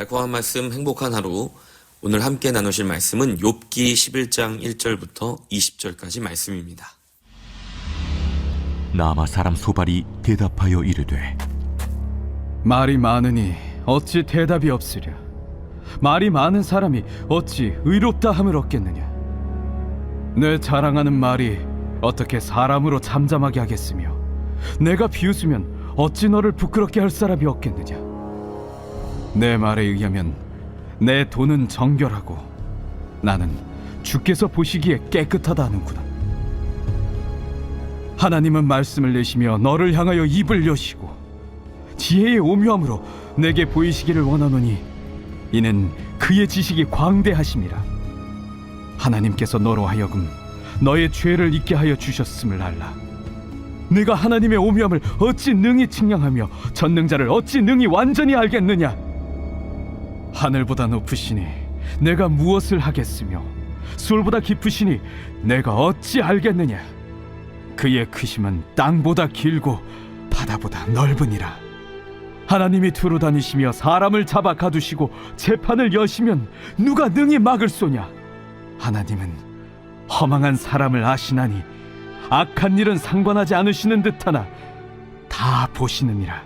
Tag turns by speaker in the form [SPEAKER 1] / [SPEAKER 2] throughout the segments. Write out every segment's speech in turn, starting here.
[SPEAKER 1] 달콤한 말씀, 행복한 하루. 오늘 함께 나누실 말씀은 욥기 11장 1절부터 20절까지 말씀입니다.
[SPEAKER 2] 나아마 사람 소발이 대답하여 이르되,
[SPEAKER 3] 말이 많으니 어찌 대답이 없으랴. 말이 많은 사람이 어찌 의롭다 함을 얻겠느냐. 내 자랑하는 말이 어떻게 사람으로 잠잠하게 하겠으며, 내가 비웃으면 어찌 너를 부끄럽게 할 사람이 없겠느냐. 내 말에 의하면 내 돈은 정결하고 나는 주께서 보시기에 깨끗하다 하는구나. 하나님은 말씀을 내시며 너를 향하여 입을 여시고 지혜의 오묘함으로 내게 보이시기를 원하노니 이는 그의 지식이 광대하심이라. 하나님께서 너로 하여금 너의 죄를 잊게 하여 주셨음을 알라. 내가 하나님의 오묘함을 어찌 능히 측량하며 전능자를 어찌 능히 완전히 알겠느냐. 하늘보다 높으시니 내가 무엇을 하겠으며 수월보다 깊으시니 내가 어찌 알겠느냐. 그의 크심은 땅보다 길고 바다보다 넓으니라. 하나님이 두루 다니시며 사람을 잡아 가두시고 재판을 여시면 누가 능히 막을소냐. 하나님은 허망한 사람을 아시나니 악한 일은 상관하지 않으시는 듯하나 다 보시느니라.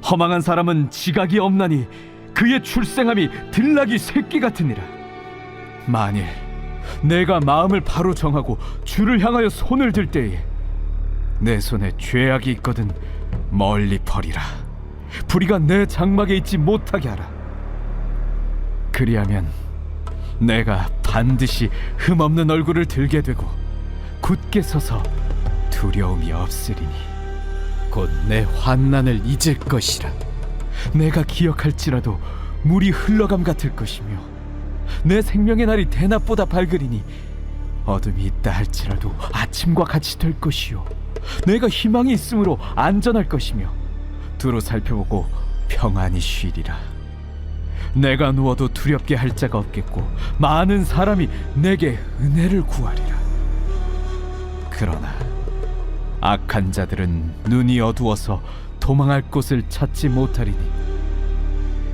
[SPEAKER 3] 허망한 사람은 지각이 없나니 그의 출생함이 들나귀 새끼 같으니라. 만일 내가 마음을 바로 정하고 주를 향하여 손을 들 때에 내 손에 죄악이 있거든 멀리 버리라. 불의가 내 장막에 있지 못하게 하라. 그리하면 내가 반드시 흠없는 얼굴을 들게 되고 굳게 서서 두려움이 없으리니 곧 내 환난을 잊을 것이라. 내가 기억할지라도 물이 흘러감 같을 것이며 내 생명의 날이 대낮보다 밝으리니 어둠이 있다 할지라도 아침과 같이 될 것이요 내가 희망이 있으므로 안전할 것이며 두루 살펴보고 평안히 쉬리라. 내가 누워도 두렵게 할 자가 없겠고 많은 사람이 내게 은혜를 구하리라. 그러나 악한 자들은 눈이 어두워서 도망할 곳을 찾지 못하리니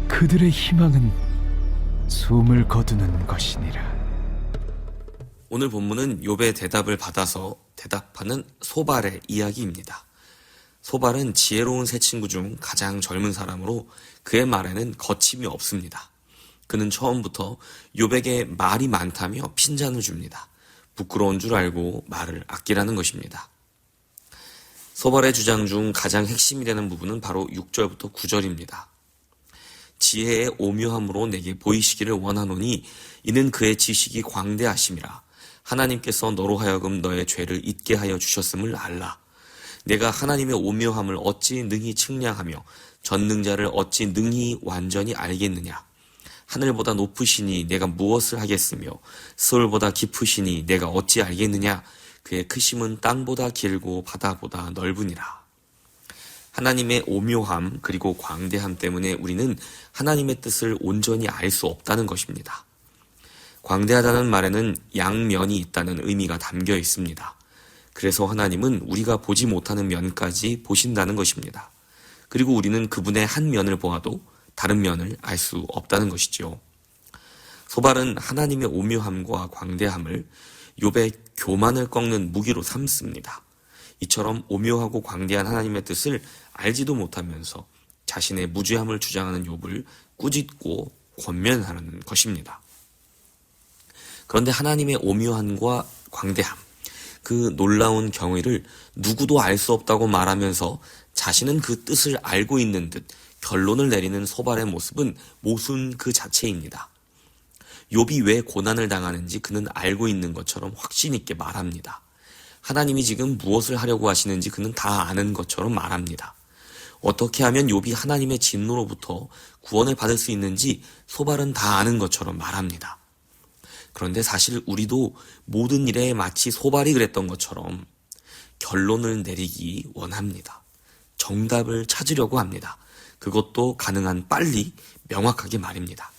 [SPEAKER 3] 그들의 희망은 숨을 거두는 것이니라.
[SPEAKER 1] 오늘 본문은 욥의 대답을 받아서 대답하는 소발의 이야기입니다. 소발은 지혜로운 세 친구 중 가장 젊은 사람으로 그의 말에는 거침이 없습니다. 그는 처음부터 욥에게 말이 많다며 핀잔을 줍니다. 부끄러운 줄 알고 말을 아끼라는 것입니다. 소발의 주장 중 가장 핵심이 되는 부분은 바로 6절부터 9절입니다. 지혜의 오묘함으로 내게 보이시기를 원하노니 이는 그의 지식이 광대하심이라. 하나님께서 너로 하여금 너의 죄를 잊게 하여 주셨음을 알라. 내가 하나님의 오묘함을 어찌 능히 측량하며 전능자를 어찌 능히 완전히 알겠느냐. 하늘보다 높으시니 내가 무엇을 하겠으며 서울보다 깊으시니 내가 어찌 알겠느냐. 그의 크심은 땅보다 길고 바다보다 넓으니라. 하나님의 오묘함 그리고 광대함 때문에 우리는 하나님의 뜻을 온전히 알 수 없다는 것입니다. 광대하다는 말에는 양면이 있다는 의미가 담겨 있습니다. 그래서 하나님은 우리가 보지 못하는 면까지 보신다는 것입니다. 그리고 우리는 그분의 한 면을 보아도 다른 면을 알 수 없다는 것이지요. 소발은 하나님의 오묘함과 광대함을 욥의 교만을 꺾는 무기로 삼습니다. 이처럼 오묘하고 광대한 하나님의 뜻을 알지도 못하면서 자신의 무죄함을 주장하는 욥을 꾸짖고 권면하는 것입니다. 그런데 하나님의 오묘함과 광대함, 그 놀라운 경의를 누구도 알 수 없다고 말하면서 자신은 그 뜻을 알고 있는 듯 결론을 내리는 소발의 모습은 모순 그 자체입니다. 욥이 왜 고난을 당하는지 그는 알고 있는 것처럼 확신 있게 말합니다. 하나님이 지금 무엇을 하려고 하시는지 그는 다 아는 것처럼 말합니다. 어떻게 하면 욥이 하나님의 진노로부터 구원을 받을 수 있는지 소발은 다 아는 것처럼 말합니다. 그런데 사실 우리도 모든 일에 마치 소발이 그랬던 것처럼 결론을 내리기 원합니다. 정답을 찾으려고 합니다. 그것도 가능한 빨리 명확하게 말입니다.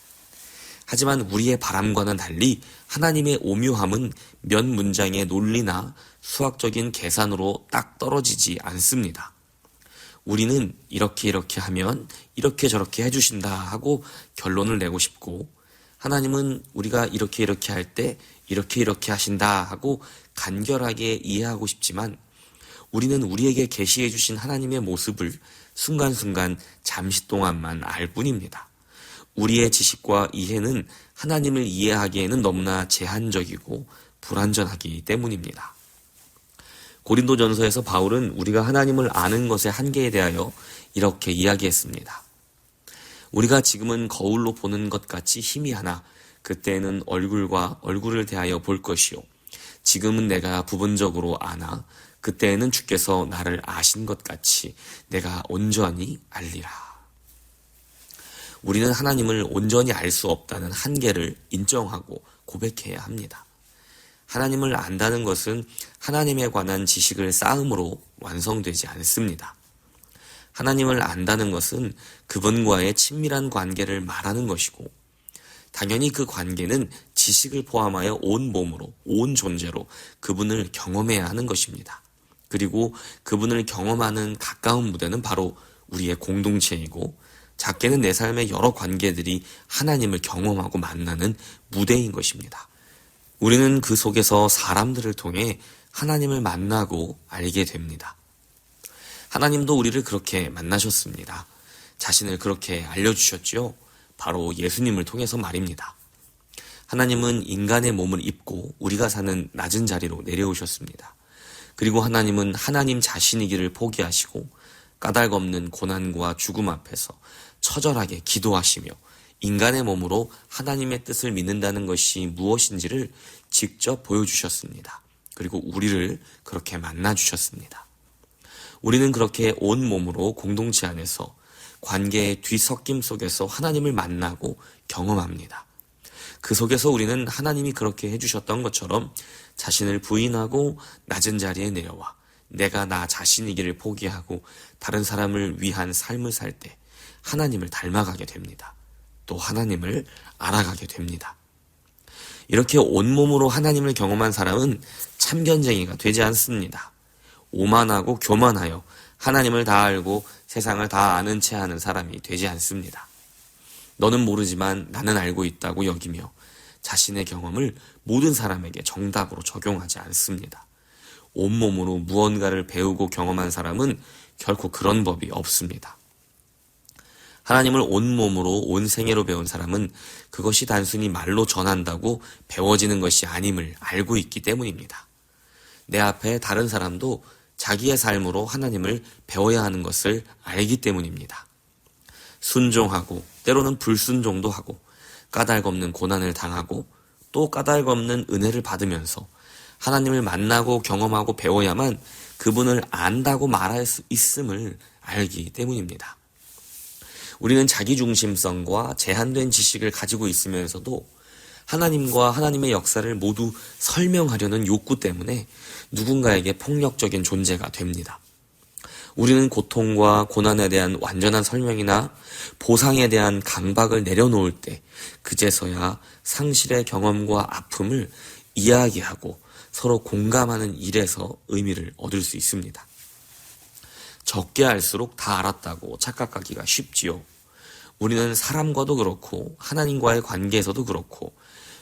[SPEAKER 1] 하지만 우리의 바람과는 달리 하나님의 오묘함은 몇 문장의 논리나 수학적인 계산으로 딱 떨어지지 않습니다. 우리는 이렇게 하면 이렇게 저렇게 해주신다 하고 결론을 내고 싶고, 하나님은 우리가 이렇게 할 때 이렇게 하신다 하고 간결하게 이해하고 싶지만, 우리는 우리에게 계시해 주신 하나님의 모습을 순간순간 잠시 동안만 알 뿐입니다. 우리의 지식과 이해는 하나님을 이해하기에는 너무나 제한적이고 불완전하기 때문입니다. 고린도전서에서 바울은 우리가 하나님을 아는 것의 한계에 대하여 이렇게 이야기했습니다. 우리가 지금은 거울로 보는 것 같이 희미하나 그때는 얼굴을 대하여 볼 것이요. 지금은 내가 부분적으로 아나 그때에는 주께서 나를 아신 것 같이 내가 온전히 알리라. 우리는 하나님을 온전히 알 수 없다는 한계를 인정하고 고백해야 합니다. 하나님을 안다는 것은 하나님에 관한 지식을 쌓음으로 완성되지 않습니다. 하나님을 안다는 것은 그분과의 친밀한 관계를 말하는 것이고, 당연히 그 관계는 지식을 포함하여 온 몸으로, 온 존재로 그분을 경험해야 하는 것입니다. 그리고 그분을 경험하는 가까운 무대는 바로 우리의 공동체이고, 작게는 내 삶의 여러 관계들이 하나님을 경험하고 만나는 무대인 것입니다. 우리는 그 속에서 사람들을 통해 하나님을 만나고 알게 됩니다. 하나님도 우리를 그렇게 만나셨습니다. 자신을 그렇게 알려주셨지요. 바로 예수님을 통해서 말입니다. 하나님은 인간의 몸을 입고 우리가 사는 낮은 자리로 내려오셨습니다. 그리고 하나님은 하나님 자신이기를 포기하시고 까닭없는 고난과 죽음 앞에서 처절하게 기도하시며 인간의 몸으로 하나님의 뜻을 믿는다는 것이 무엇인지를 직접 보여주셨습니다. 그리고 우리를 그렇게 만나주셨습니다. 우리는 그렇게 온 몸으로 공동체 안에서 관계의 뒤섞임 속에서 하나님을 만나고 경험합니다. 그 속에서 우리는 하나님이 그렇게 해주셨던 것처럼 자신을 부인하고 낮은 자리에 내려와 내가 나 자신이기를 포기하고 다른 사람을 위한 삶을 살 때 하나님을 닮아가게 됩니다. 또 하나님을 알아가게 됩니다. 이렇게 온몸으로 하나님을 경험한 사람은 참견쟁이가 되지 않습니다. 오만하고 교만하여 하나님을 다 알고 세상을 다 아는 채 하는 사람이 되지 않습니다. 너는 모르지만 나는 알고 있다고 여기며 자신의 경험을 모든 사람에게 정답으로 적용하지 않습니다. 온몸으로 무언가를 배우고 경험한 사람은 결코 그런 법이 없습니다. 하나님을 온몸으로 온 생애로 배운 사람은 그것이 단순히 말로 전한다고 배워지는 것이 아님을 알고 있기 때문입니다. 내 앞에 다른 사람도 자기의 삶으로 하나님을 배워야 하는 것을 알기 때문입니다. 순종하고 때로는 불순종도 하고 까닭없는 고난을 당하고 또 까닭없는 은혜를 받으면서 하나님을 만나고 경험하고 배워야만 그분을 안다고 말할 수 있음을 알기 때문입니다. 우리는 자기중심성과 제한된 지식을 가지고 있으면서도 하나님과 하나님의 역사를 모두 설명하려는 욕구 때문에 누군가에게 폭력적인 존재가 됩니다. 우리는 고통과 고난에 대한 완전한 설명이나 보상에 대한 강박을 내려놓을 때 그제서야 상실의 경험과 아픔을 이야기하고 서로 공감하는 일에서 의미를 얻을 수 있습니다. 적게 알수록 다 알았다고 착각하기가 쉽지요. 우리는 사람과도 그렇고 하나님과의 관계에서도 그렇고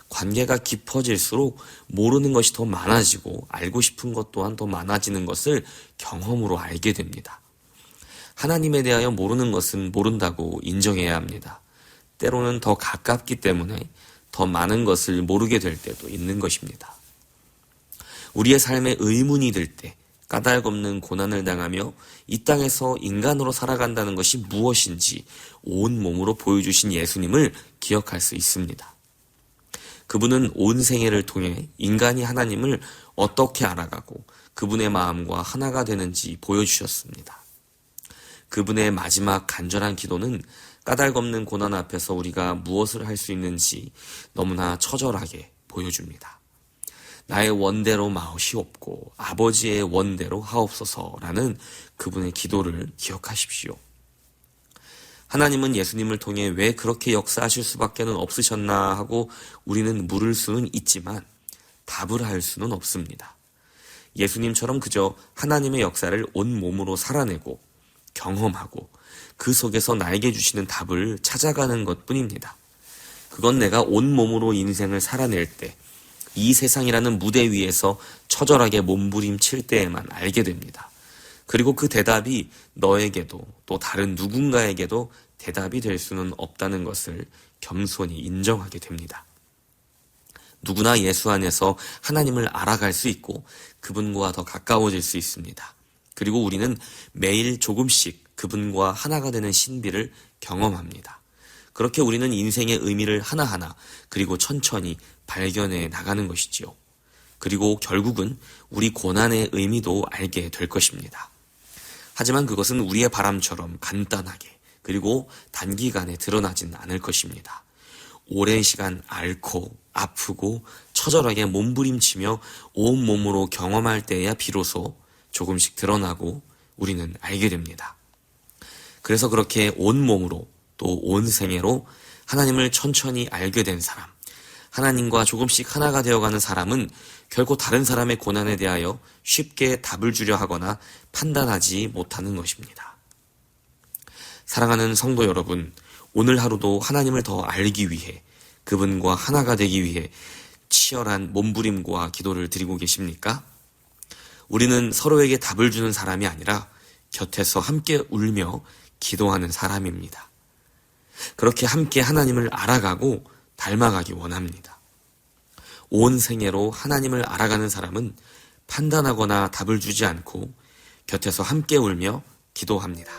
[SPEAKER 1] 관계가 깊어질수록 모르는 것이 더 많아지고 알고 싶은 것 또한 더 많아지는 것을 경험으로 알게 됩니다. 하나님에 대하여 모르는 것은 모른다고 인정해야 합니다. 때로는 더 가깝기 때문에 더 많은 것을 모르게 될 때도 있는 것입니다. 우리의 삶에 의문이 들 때 까닭없는 고난을 당하며 이 땅에서 인간으로 살아간다는 것이 무엇인지 온 몸으로 보여주신 예수님을 기억할 수 있습니다. 그분은 온 생애를 통해 인간이 하나님을 어떻게 알아가고 그분의 마음과 하나가 되는지 보여주셨습니다. 그분의 마지막 간절한 기도는 까닭없는 고난 앞에서 우리가 무엇을 할 수 있는지 너무나 처절하게 보여줍니다. 나의 원대로 마옵시옵고 아버지의 원대로 하옵소서라는 그분의 기도를 기억하십시오. 하나님은 예수님을 통해 왜 그렇게 역사하실 수밖에 없으셨나 하고 우리는 물을 수는 있지만 답을 할 수는 없습니다. 예수님처럼 그저 하나님의 역사를 온 몸으로 살아내고 경험하고 그 속에서 나에게 주시는 답을 찾아가는 것 뿐입니다. 그건 내가 온몸으로 인생을 살아낼 때, 이 세상이라는 무대 위에서 처절하게 몸부림칠 때에만 알게 됩니다. 그리고 그 대답이 너에게도 또 다른 누군가에게도 대답이 될 수는 없다는 것을 겸손히 인정하게 됩니다. 누구나 예수 안에서 하나님을 알아갈 수 있고 그분과 더 가까워질 수 있습니다. 그리고 우리는 매일 조금씩 그분과 하나가 되는 신비를 경험합니다. 그렇게 우리는 인생의 의미를 하나하나 그리고 천천히 발견해 나가는 것이지요. 그리고 결국은 우리 고난의 의미도 알게 될 것입니다. 하지만 그것은 우리의 바람처럼 간단하게 그리고 단기간에 드러나진 않을 것입니다. 오랜 시간 앓고 아프고 처절하게 몸부림치며 온몸으로 경험할 때야 비로소 조금씩 드러나고 우리는 알게 됩니다. 그래서 그렇게 온몸으로 또 온 생애로 하나님을 천천히 알게 된 사람, 하나님과 조금씩 하나가 되어가는 사람은 결코 다른 사람의 고난에 대하여 쉽게 답을 주려 하거나 판단하지 못하는 것입니다. 사랑하는 성도 여러분, 오늘 하루도 하나님을 더 알기 위해 그분과 하나가 되기 위해 치열한 몸부림과 기도를 드리고 계십니까? 우리는 서로에게 답을 주는 사람이 아니라 곁에서 함께 울며 기도하는 사람입니다. 그렇게 함께 하나님을 알아가고 닮아가기 원합니다. 온 생애로 하나님을 알아가는 사람은 판단하거나 답을 주지 않고 곁에서 함께 울며 기도합니다.